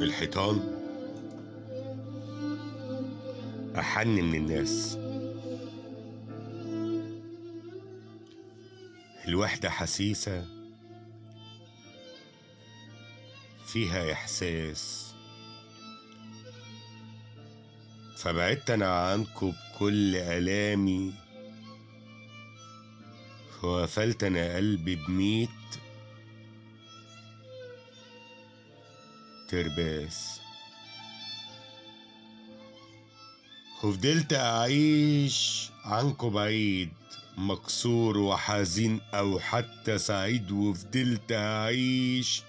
الحيطان أحن من الناس. الوحدة حسيسة فيها إحساس، فبعدت أنا عنكم بكل آلامي، وقفلت أنا قلبي ب100 ترباس، وفضلت أعيش عنكم بعيد، مكسور وحزين أو حتى سعيد، وفضلت أعيش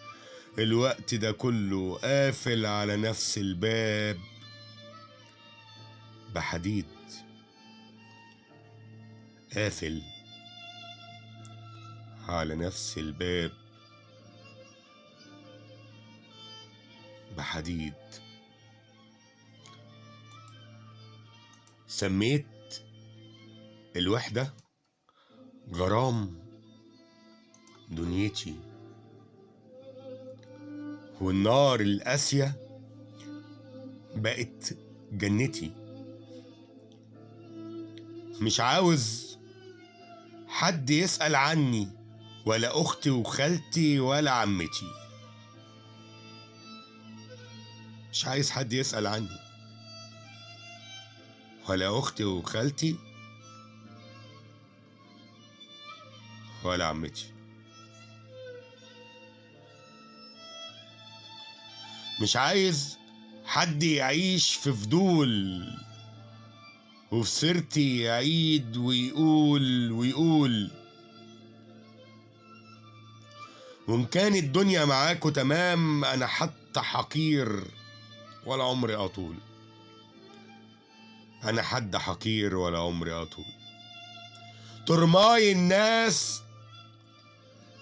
الوقت ده كله قافل على نفس الباب بحديد، قافل على نفس الباب بحديد. سميت الوحدة غرام دنيتي، والنار القاسية بقت جنتي. مش عاوز حد يسأل عني، ولا أختي وخالتي ولا عمتي. مش عايز حد يسأل عني، ولا أختي وخالتي ولا عمتي. مش عايز حد يعيش في فضول، وفي سيرتي يعيد ويقول ويقول. وإن كانت الدنيا معاكوا تمام، أنا حتى حقير ولا عمري أطول. أنا حد حقير ولا عمري أطول. ترماي الناس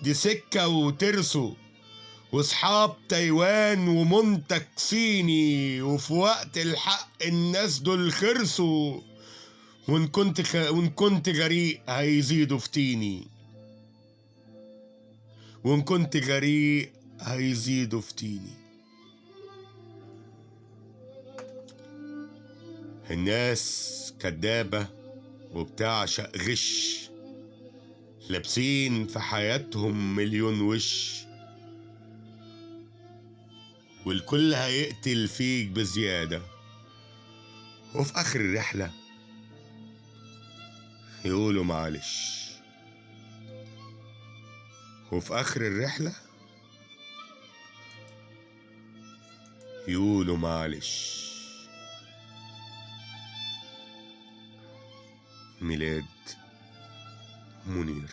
دي سكة وترسو، وصحاب تايوان ومنتج صيني، وفي وقت الحق الناس دول خرسوا. وإن كنت غريق هيزيدوا في طيني، وإن كنت غريق هيزيدوا في طيني. الناس كدابة وبتعشق غش، لابسين في حياتهم مليون وش، والكل هيقتل فيك بزيادة، وفي آخر الرحلة يقولوا معلش. وفي آخر الرحلة يقولوا معلش. ميلاد منير.